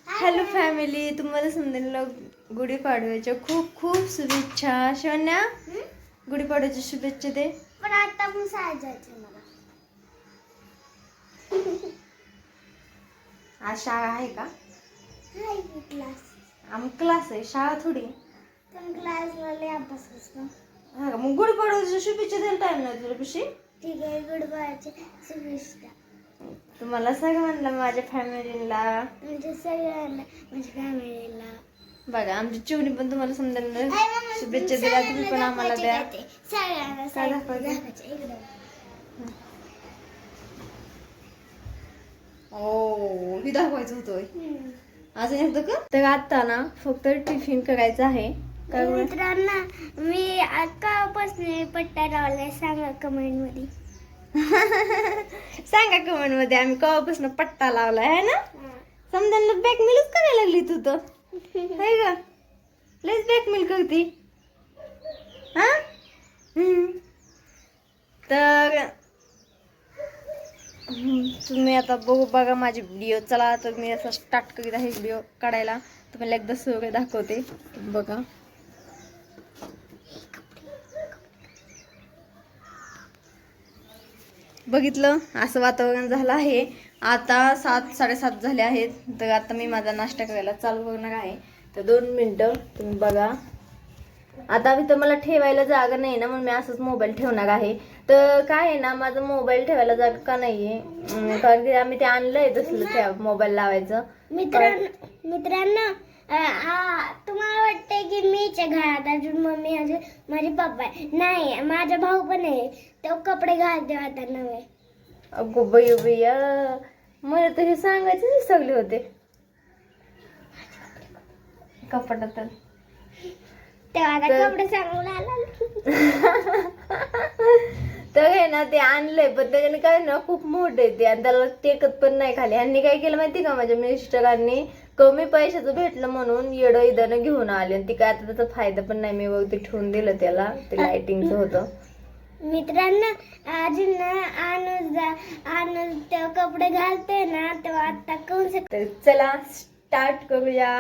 Hello family, तुम्हाला समजेल गुढीपाडव्याच्या खूप खूप शुभेच्छा. शोन्या, गुढीपाडव्याच्या शुभेच्छा दे. पण आता पण शाळेत जायचं मला. आज शाळा आहे का? हाय क्लास. आम्ही क्लास आहे, शाळा थोडी. पण क्लासला लय अभ्यास असतो. हा का, मग गुढीपाडव्याच्या शुभेच्छा द्यायला टाइम नाही तुला पिशी? ठीक आहे, गुडबायचे शुभेच्छा. तुम्हाला सगळं म्हणलं माझ्या फॅमिलीला, म्हणजे सगळ्यांना, म्हणजे फॅमिलीला. बघा आमची चिवणी पण तुम्हाला समजायला शुभेच्छा दिल्या, तुम्ही पण आम्हाला द्या. सगळ्यांना काय दाखवायचं? ओ, ही दाखवायचं होतं. अजून एकदा का? तर आता ना फक्त टिफिन करायचं आहे. मित्रांना मी आकापासून पट्टा लावलाय, सांगा कमेंट मध्ये. सांगा कमेंट मध्ये आम्ही कवापासून पट्टा लावलाय आहे ना. समजायला बॅकमेलच करायला लागली तू तर, आहे का? लयच बॅकमेल करती. हा तर तुम्ही आता बघा माझी व्हिडिओ. चला तर मी असं स्टार्ट करीत आहे व्हिडिओ काढायला. तुम्हाला एकदा सगळे दाखवते, बघा. बघितलं, असं वातावरण झालं आहे. आता 7:30 झाले आहेत. तर आता मी माझा नाश्ता करायला चालू करणार आहे. तर 2 मिनिटं तुम्ही बघा. आता तर मला ठेवायला जागा नाही ना, म्हणून मी असंच मोबाईल ठेवणार आहे. तर काय आहे ना, माझा मोबाईल ठेवायला जागा का नाहीये, कारण की आम्ही ते आणलंय तसलं मोबाईल लावायचं. मित्रांनो, तुम्हाला वाटतंय की मीच्या घरात अजून मम्मी, अजून माझे पप्पा नाही, माझा भाऊ पण आहे. तो कपडे घालते आता नवे. अगो भैया, मला तर हे सांगायचे सगळे होते कपड्यात. तेव्हा कपडे सांगून आला. तर आहे ना, ते आणलंय पण त्याच्याने काय ना खूप मोठे ते, आणि त्याला टेकत पण नाही खाली. यांनी काय केलं माहिती का, माझ्या मिस्टरांनी कमी पैशाचं भेटलं म्हणून येडं इदानं घेऊन आले. आणि ती काय आता त्याचा फायदा पण नाही. मी बघ ते ठेवून दिलं त्याला, ते लाइटिंगचं होतं. मित्रांनो, अजून ना आणून ते कपडे घालते ना, तेव्हा आता कोण. चला स्टार्ट करूया.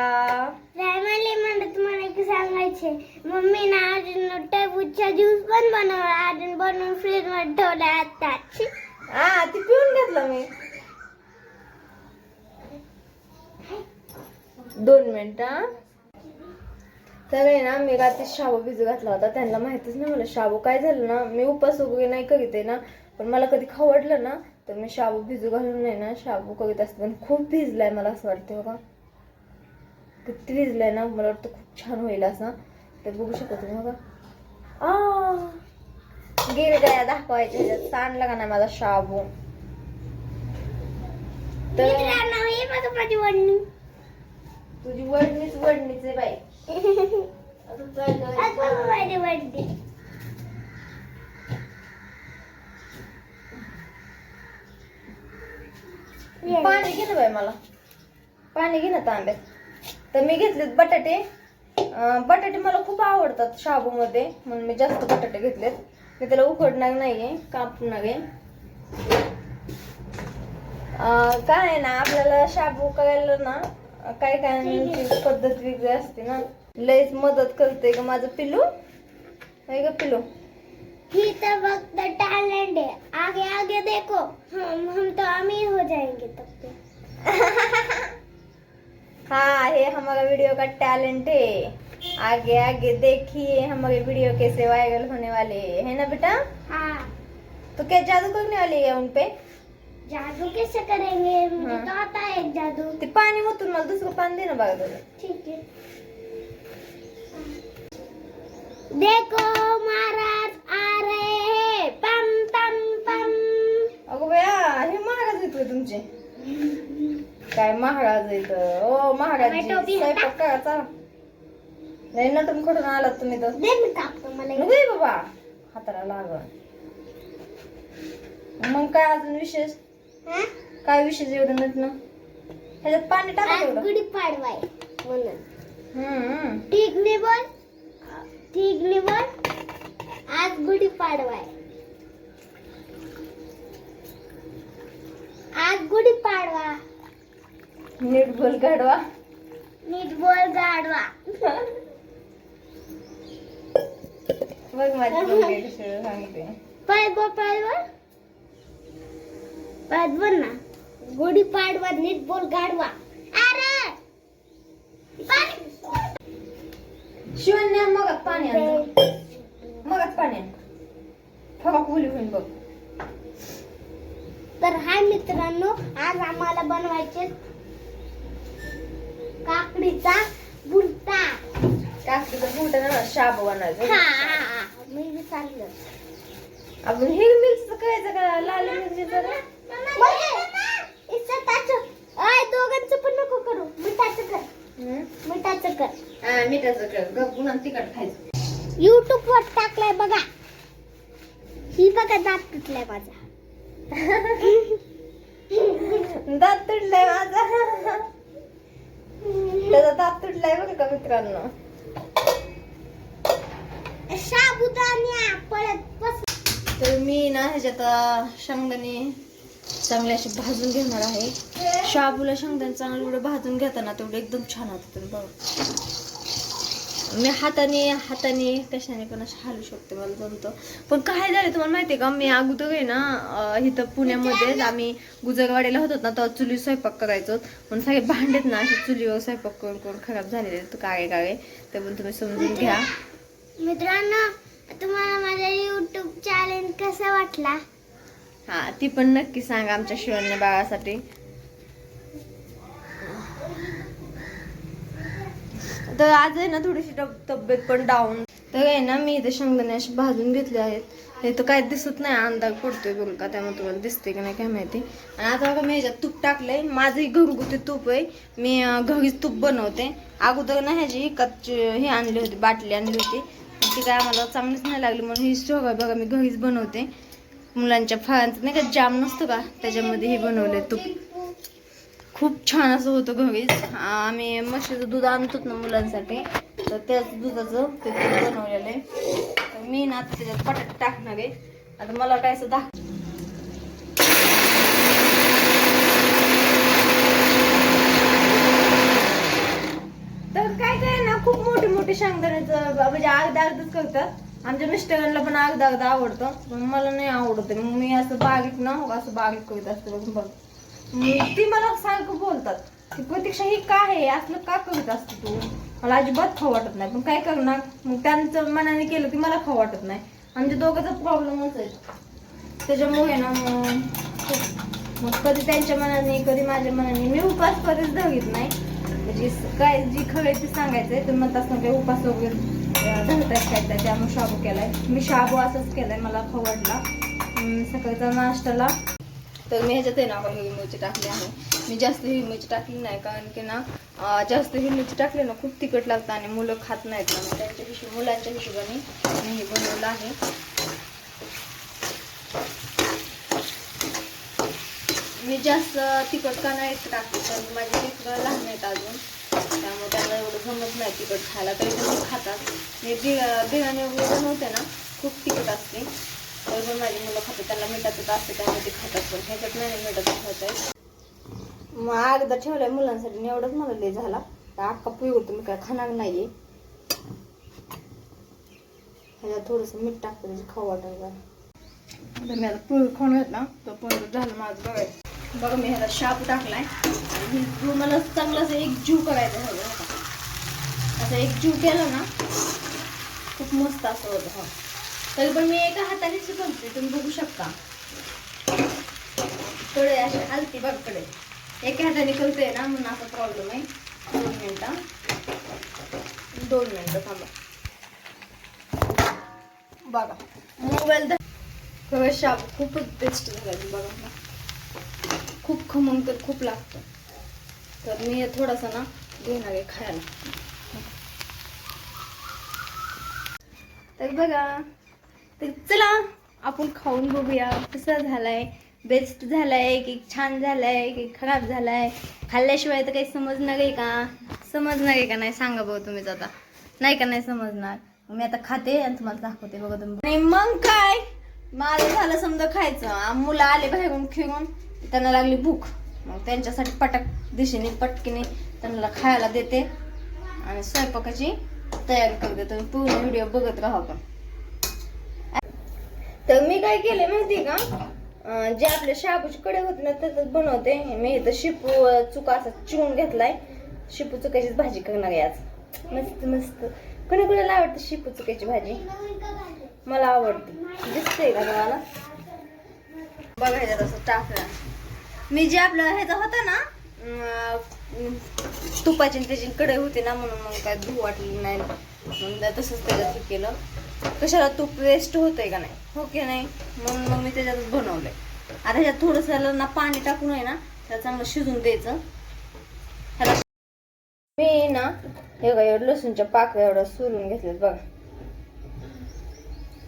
फॅमिली म्हणजे तुम्हाला एक सांगायचे, मम्मी ना अजून टरबूजचा ज्यूस पण बनवला, अजून बनवून फ्रीज मध्ये ठेवला आता. हा, ती पिऊन घेतलं मी. 2 मिनिटं. तर आहे ना, मी रात्री शाबू भिजू घातला होता. त्यांना माहितीच नाही मला शाबू. काय झालं ना, मी उपास वगैरे नाही करीत आहे ना, पण मला कधी खाऊ वाटलं ना तर मी शाबू भिजू घालून नाही ना शाबू करीत असते. पण खूप भिजलाय, मला असं वाटतं बघा किती भिजलाय ना. मला वाटतं खूप छान होईल असं. ते बघू शकता तुम्ही बघा. गिरड्या दाखवायच्या ह्याच्यात सांडला का नाही माझा शाबू. तर माझी वडणी, तुझी वडणीच आहे बाई. माझी वडणी. पाणी घे ना बाई, मला पाणी घे ना तांब्यात. तर मी घेतलेत बटाटे. बटाटे मला खूप आवडतात शाबूमध्ये, म्हणून मी जास्त बटाटे घेतलेत. मी त्याला उकडणार नाहीये, कापणार आहे. काय आहे ना, आपल्याला शाबू करायला ना काय काय पद्धत वेगळी असते ना. लयच मदत करते ग माझं पिल्लू. नाही ग पिल्लू, ही तर फक्त टैलेंट है, आगे आगे देखो, हम तो अमीर हो जाएंगे तब तो. हाँ, ये हमारा वीडियो का टैलेंट है. आगे आगे देखिए हमारे वीडियो कैसे वायरल होने वाले है ना बेटा. हाँ. तो क्या जादू करने वाली है उनपे? जादू कैसे करेंगे, मुझे तो आता है एक जादू. ते पाणी ओतून मला दुसरं पाणी दे ना बघा. ठीक है. देखो महाराज आ रहे हैं, पम पम पम. अगो बया, हे महाराज येतोय तुमचे. काय महाराज येत ओ महाराज स्वयंपाक करायचा. नाही नटून खडून आलात तुम्ही तर. दे मी कापतो मला. नको बाबा, हाताला लागल. मग काय अजून विशेष? काय विशेष एवढं नटणं? ह्याच्यात पाणी टाका तेवढं. गुढी पाडवाय म्हणून. ठीक नाही बोल, ठीक नाही बोल. आज गुढी पाडवाय, आज गुढी पाडवा. नीट बोल काढवा. नीट बोल गाढवा. बघ माझी मम्मी कशी सांगते. पळत बोल ना. गुढी पाडवा नीट बोल गाढवा. अरे शिवण्या मग पाणी आण. मग पाणी आण. फका फुली होईल बघ. तर हाय मित्रांनो, आज आम्हाला बनवायचे काकडीचा भुर्ता. काकडीचा भुर्ता ना शाबू बनवायचं. हा मी विचारलं. आपण हिरवी मिरची करायचं का लाल मिरचीचं का? दोघांचं पण नको करू. मिठाचं कर. मिठाचं कर. गप्पून आणि तिखट खायचं. युट्यूब वर टाकलाय बघा. ही बघा दात तुटलाय माझा. दात तुटलाय माझा. त्याचा दात तुटलाय बघा का मित्रांनो. साबुदाणा पळत बस. तर मी ना ह्याच्यात शेंगदाणे चांगले असे भाजून घेणार आहे. शाबूला शेंगदाणे चांगले एवढं भाजून घेताना तेवढं एकदम छान होतं. बघा मी हाताने कशाने पण असं हालू शकते, मला जमतं. पण काय झालं तुम्हाला माहितीये का, मी अगोदर आहे ना इथं पुण्यामध्ये आम्ही गुजरवाडीला होतो ना, तेव्हा चुली स्वयंपाक करायचो. पण सगळे भांडेत ना असे चुलीवर स्वयंपाक करून करून खराब झालेले आहेत काळे. ते पण तुम्ही समजून घ्या. मित्रांनो, तुम्हाला माझा युट्यूब चॅनल कसा वाटला? हा ती पण नक्की सांगा आमच्या शिवण्या बाळासाठी. तर आज आहे ना थोडीशी तब्येत पण डाऊन. तर आहे ना मी इथे शेंगदाणे असे भाजून घेतले आहेत. हे तर काय दिसत नाही, अंदाज पडतोय बघ का, त्यामुळे तुम्हाला दिसते की नाही काय माहिती. आणि आता बघा मी ह्याच्यात तूप टाकलंय. माझंही घरगुती तूप आहे. मी घरीच तूप बनवते. अगोदर ना ह्याची हे आणली होती, बाटली आणली होती. ती काय आम्हाला चांगलीच नाही लागली, म्हणून ही स्टोव बघा मी घरीच बनवते. मुलांच्या फळांचं नाही का जाम नसतं का, त्याच्यामध्ये हे बनवलंय तूप. खूप छान असं होतं घरीच. आम्ही म्हशीचं दूध आणतो ना मुलांसाठी, तर त्याच दुधाचं ते तूप बनवलेलं आहे. तर मी ना आता त्याच्यात बटाटे टाकणार आहे. आता मला काय असं तर काय ना खूप मोठे शेंगदाण्याचं म्हणजे अर्धच करतात. आमच्या मिस्टरांना पण अर्धा आवडतं, पण मला नाही आवडत. मग मी असं बारीक ना असं बारीक करीत असते बघ. ती मला सारखं बोलतात की प्रतीक्षा ही काय आहे, असलं का करीत असते तू, मला अजिबात खाऊ वाटत नाही. पण काय करणार, मग त्यांचं मनाने केलं की मला खाऊ वाटत नाही. आमच्या दोघांचा प्रॉब्लेमच आहे. त्याच्यामुळे ना मग कधी त्यांच्या मनाने कधी माझ्या मनाने मी उपास कधीच धरीत नाही. म्हणजे काय जी खरं ते सांगायचंय. तुम्ही म्हणतात ना काय उपास वगैरे धरतायत काय, त्यामुळे शाबू केलाय मी. शाबू असंच केलाय, मला खाऊ वाटला सकाळचा नाश्त्याला. तर मी ह्याच्यात आहे ना हिरवी मिरची टाकली आहे. मी जास्त हिरवी मिरची टाकली नाही, कारण की ना जास्त हिरवी मिरची टाकली ना खूप तिखट लागतं आणि मुलं खात नाहीत ना. त्यांच्या मुलांच्या हिशोबाने मी हे बनवलं आहे. मी जास्त तिखट का नाही टाकते, तर माझे लेकरं लहान आहेत अजून, त्यामुळे त्यांना एवढं जमत नाही तिखट खायला. तरी पण खातात. मी बिर्याणी वगैरे बनवते ना खूप तिखट असते, तरी पण माझी मुलं खातात. त्यांना मिठाचं असते त्यामुळे ते खातात. पण ह्याच्यात नाही मिठाचं खात आहे. मग अर्धा ठेवलाय मुलांसाठी, एवढंच मला लय झाला. अख्खा पोळी होतो, मी काय खाणार नाहीये. ह्याच्यात थोडंसं मीठ टाकतं म्हणजे खाऊ वाटायला. तर मी आता पोळी खाऊन घेतला, तो पण झालं माझं बघायचं. बघा मी ह्याला शाबू टाकलाय आणि मला चांगलं असं एक जीव करायचं हवं का. असं एक जीव केला ना खूप मस्त असं होतं. तरी पण मी एका हाताने शिकवते, तुम्ही बघू शकता. थोडे असे हलती बघकडे एका हाताने करते ना, म्हणून असा प्रॉब्लेम आहे. 2 मिनिटं थांबा. बघा मोबाईल खरं शाबू खूपच बेस्ट झाला बघा ना. खूप खमंग तर खूप लागतं. तर मी थोडासा ना घेणार आहे खायला. तर बघा, तर चला आपण खाऊन बघूया कसा झालाय. बेस्ट झालाय की छान झालाय की खराब झालाय. खाल्ल्याशिवाय तर काही समजणार आहे का? समजणार आहे का नाही सांगा बघा तुम्हीच आता. नाही का नाही समजणार. मी आता खाते आणि तुम्हाला दाखवते बघा तुम्ही. आणि मग काय मला झालं समजा खायचं. मुलं आले बाहेरून खेळून, त्यांना लागली भूक. मग त्यांच्यासाठी पटक दिशेने पटकीने त्यांना खायला देते आणि स्वयंपाकाची तयारी करते. तुम्ही पूर्ण व्हिडिओ बघत राहा. पण तर मी काय केले माहिती का, जे आपले शाबूचे कडे होते ना तसंच बनवते मी. इथं शेपू चुका असा चिरून घेतलाय. शेपू चुक्याचीच भाजी करणार आहे आज. मस्त मस्त. कोणाला आवडते शेपू चुक्याची भाजी? मला आवडते. दिसते का तुम्हाला? बघा ह्याच्यात असं टाकलं. मी जे आपलं ह्याचा होता ना तुपाची त्याची कढई होती ना, म्हणून मग काय धू वाटली नाही, म्हणून तसंच त्याच्यात हे केलं. कशाला तूप वेस्ट होतंय का नाही, हो की नाही, म्हणून मग मी त्याच्यातच बनवलंय. आता ह्याच्यात थोडंसं ना पाणी टाकून आहे ना त्याला चांगलं शिजून द्यायचं. ह्याला मी ना हे बघा एवढं लसूणच्या पाकळ्या एवढं सोलून घेतलेत बघा.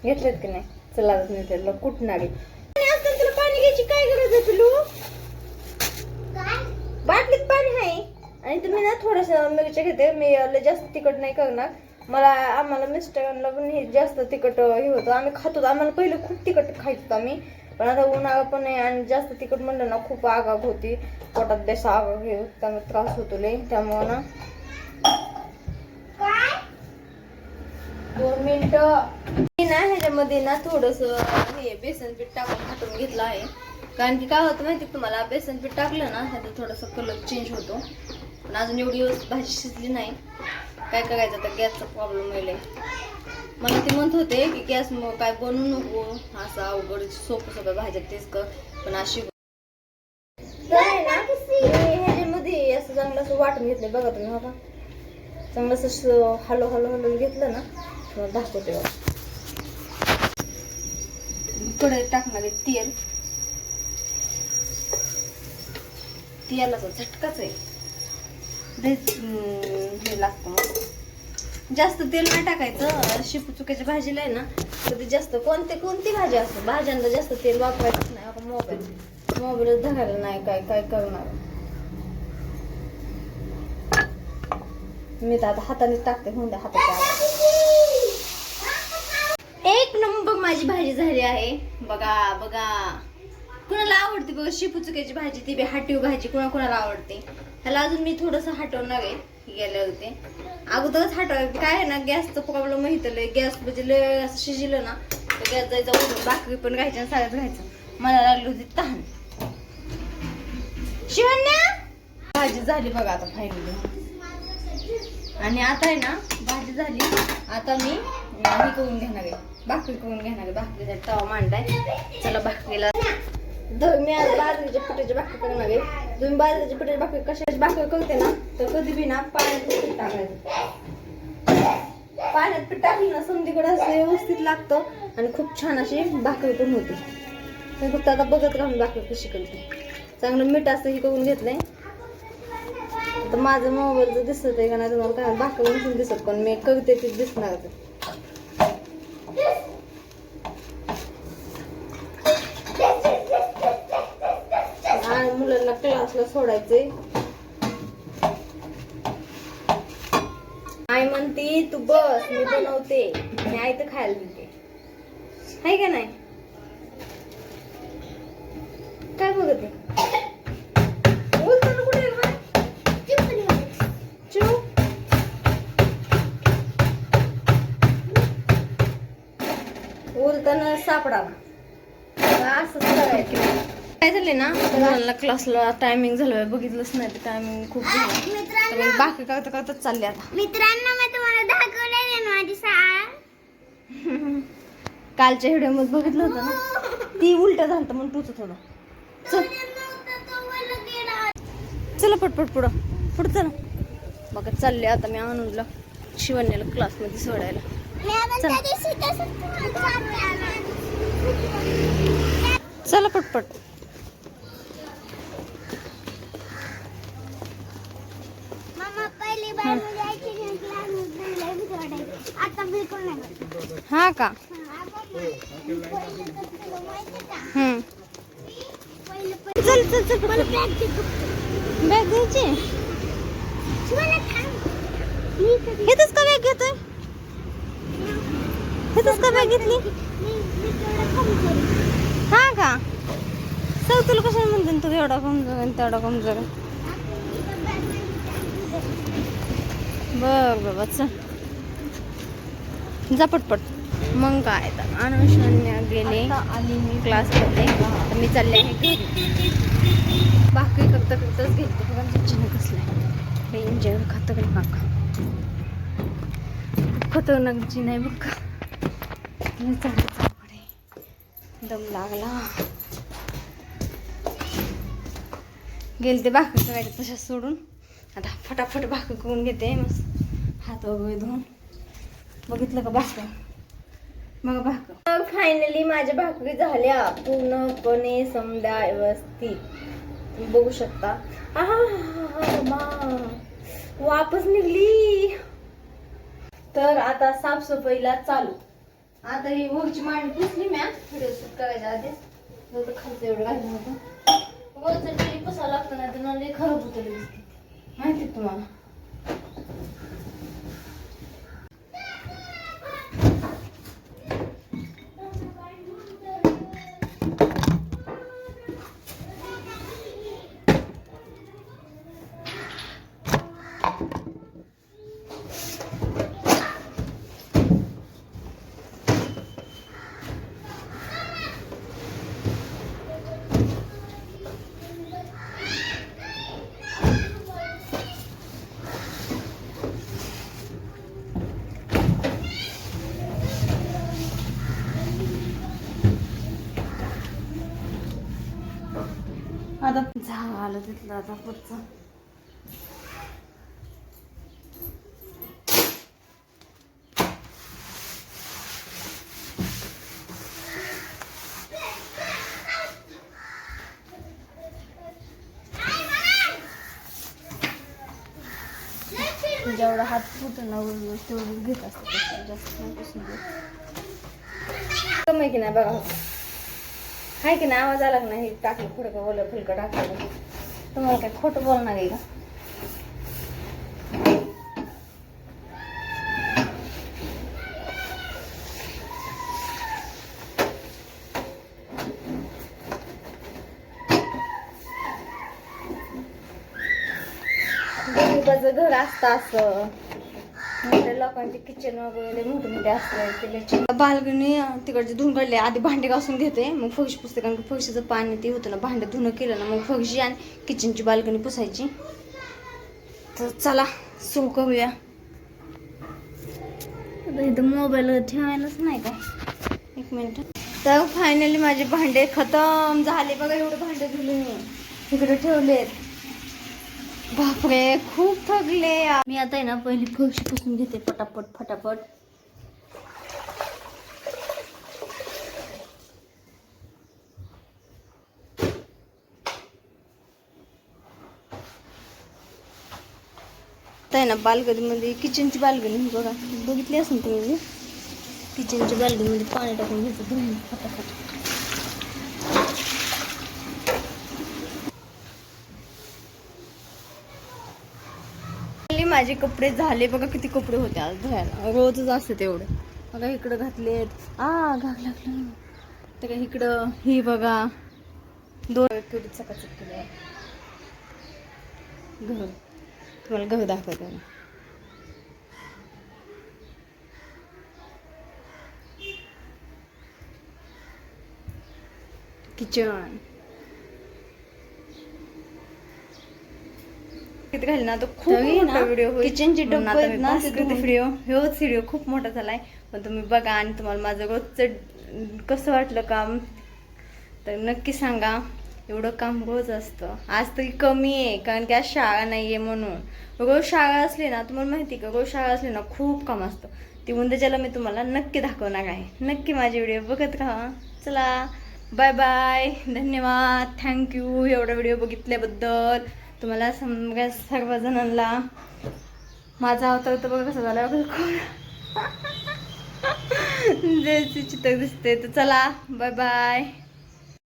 घेतलेत की नाही? चला मी त्याला कुठणार आहे. तुला पाणी घ्यायची काय गरज आहे पिलू? बाटलीत पाणी आहे. आणि तुम्ही ना थोडंसं मिरच्या घेते. मी जास्त तिखट नाही करणार. आम्हाला मिस्टरांना पण हे जास्त तिखट हे होतं. आम्ही खातो. आम्हाला पहिलं खूप तिखट खायचो आम्ही, पण आता उन्हाळा पण आहे आणि जास्त तिखट म्हणलं ना खूप आगाग होती पोटात. बेसा आगाग हे त्यामुळे त्रास होतो लय. त्यामुळं ना 2 मिनिटं मी ना ह्याच्यामध्ये ना थोडंसं हे बेसन पीठ टाकून घाटून घेतलं आहे. कारण की काय होतं माहिती तुम्हाला, बेसन पीठ टाकलं ना ह्याचा थोडासा कलर चेंज होतो. पण अजून एवढी भाजी शिजली नाही. काय करायचं तर गॅसचा प्रॉब्लेम होईल. मला ते म्हणत होते की गॅस काय बनवू नको, असं अवघड सोपं सगळं भाज्या तेच कर, पण अशी ह्याच्यामध्ये असं चांगलं असं वाटून घेतलं बघा तुम्ही. बघा चांगलं असं हलव हलव हलवून घेतलं ना दाखवते बघा. कढईत टाकणार आहे तेल. तेलाचा झटकाच आहे. हे लागतं मग जास्त तेल नाही टाकायचं. शेपू चुक्याच्या भाजीला आहे ना कधी जास्त कोणती भाजी असते भाज्यांना जास्त तेल वापरायचं नाही. आपण मोबाईल धरायला नाही काय करणार. मी तर आता हाताने टाकते. होऊन द्या हाताच्या. एक नंबर माझी भाजी झाली आहे. बघा बघा कुणाला आवडते बघा शेपू चुक्याची भाजी. ती बी हाटीव भाजी कुणाला आवडते. ह्याला अजून मी थोडंसं हटवणार आहे. गेले होते अगोदरच हटवायचं. काय आहे ना गॅसचं प्रॉब्लेम माहिती. गॅस म्हणजे लय असं शिजलं ना तर गॅस जायचा उडून भाकरी पण घ्यायची आणि सगळ्यात घ्यायचं. मला लागली होती तहान. शिवण्या भाजी झाली बघा आता फायनली. आणि आता आहे ना भाजी झाली. आता मी हे करून घेणार आहे, भाकरी करून घेणार आहे. भाकरीचा तवा मांडलाय. चला भाकरीला मी आज बाजरीच्या पिठाची भाकरी करणार आहे. तुम्ही बाजरीच्या पिठाची भाकरी कशाची भाकरी करते ना तर कधी बी ना पाण्यात पीठ टाकायचं. पाण्यात पीठ टाकलं ना समधीकडे असं व्यवस्थित लागतं आणि खूप छान अशी भाकरी पण होते. मी फक्त आता बघत राहून भाकरी कशी करते. चांगलं मीठ असं हे करून घेतलंय. तर माझं मोबाईलचं दिसत आहे का नाही तुम्हाला काय भाकरी नसून दिसत, पण मी करते ते दिसणार. आणि मुलांना क्लासला सोडायचंय. आई म्हणते तू बस मी बनवते. मी आई तर खायला देते आहे का नाही. काय बघते बोलताना सापडा असंच करायचं. काय झाले ना मुलांना क्लासला टायमिंग झालं बघितलंच नाही. टायमिंग खूप झालं. बाकी करता करताच चालले आता. मित्रांनो मी तुम्हाला दाखवले माझी शाळा. कालच्या व्हिडिओ मध्ये बघितलं होतं ना ती उलट झालं म्हणून टुचत थोडं. चला पटपट पुढं चला. बघा चालले आता मी आणूनला शिवण्याला क्लासमध्ये सोडायला. चला पटपट. हा का चल चल चल बॅग घ्यायची. हेच का बॅग घेतोय. हेच का बॅग घेतली. हा का सर तुला कशाला म्हणते तू एवढा कमजोर आणि तेवढा कमजोर. बघ बाबा चल जा पटपट. मग काय तर अनुषण्या गेले आणि मी क्लासमध्ये तर मी चालले आहे घरी. बाकी करता करताच घेते बघा चिन्न कसलं एन्जॉय खातं का काका खतरनाक जी नाही बघ का. दम लागला गेले ते भाकर करायचे तशाच सोडून आता फटाफट भाकर करून घेते. मस्त हात वगैरे धुवून बघितलं का भाकर मग भाकर. फायनली माझ्या भाकरी झाल्या पूर्णपणे समजा व्यवस्थित तुम्ही बघू शकता. वापस निघली. तर आता साफसफाईला चालू. आता ही वरची मांडी पुसली म्या व्हिडिओ शूट करायच्या आधीच. खालचं एवढं घालून होतं वरचं टेरी पुसावं लागतं ना तर लई खराब होतं दिसते माहिती तुम्हाला. आता झालं तिथलं आता पुढचं. जेवढा हात फुटून तेवढं घेत असतं जास्त नाही पुसून कमी की नाही बघा. हाय की नाही आवाज आला की नाही टाकलं फुडकं बोल फुलकं टाकलं तुम्हाला काय खोटं बोलणार आहे का. गरीबाचं घर असतं असं मोठ्या लोकांचे किचन वगैरे मोठे मोठे असतात. बाल्कनी तिकडचे धुवून काढले. आधी भांडे घासून घेते मग फरशी पुसते कारण की फरशीचं पाणी ते होतं ना भांडे धुणं केलं ना मग फरशी आणि किचनची बाल्कनी पुसायची. तर चला सुरू करूया. इथं मोबाईल ठेवायलाच नाही का एक मिनिट. तर फायनली माझे भांडे खतम झाले बघा. एवढे भांडे धुले मी इकडे ठेवलेत. बापरे खूप थकले. मी आता आहे ना पहिली फरशी पुसून घेते पटापट फटाफट. आता आहे ना बाल्कनीमध्ये किचनची बाल्कनी बघा बघितली असेल तुम्ही. किचनच्या बाल्कनीमध्ये पाणी टाकून घ्यायचं धुवून फटाफट. माझे कपडे झाले बघा. किती कपडे होते आज धुवायला. रोजच असते तेवढे बघा. इकडं घातलेत घाग लागलं तर काय इकडं ही बघा 2 केवढी चकाचक केली. घर तुम्हाला घर दाखवते ना. किचन घाल ना तो खूप मोठा व्हिडिओ किचनची व्हिडिओ खूप मोठा झालाय. पण तुम्ही बघा आणि तुम्हाला माझं रोजचं कसं वाटलं काम तर नक्की सांगा. एवढं काम रोज असतं. आज तरी कमी आहे कारण की आज शाळा नाहीये म्हणून. रोज शाळा असली ना तुम्हाला माहिती का रोज शाळा असली ना खूप काम असतं. ती उद्याच्याला मी तुम्हाला नक्की दाखवणार आहे. नक्की माझे व्हिडिओ बघत राहा. चला बाय बाय. धन्यवाद. थँक्यू एवढा व्हिडिओ बघितल्याबद्दल. तुम्हाला सर्वजणांना माझा अवतार तर बघा कसं झाला जे चित्र दिसते. तर चला बाय बाय.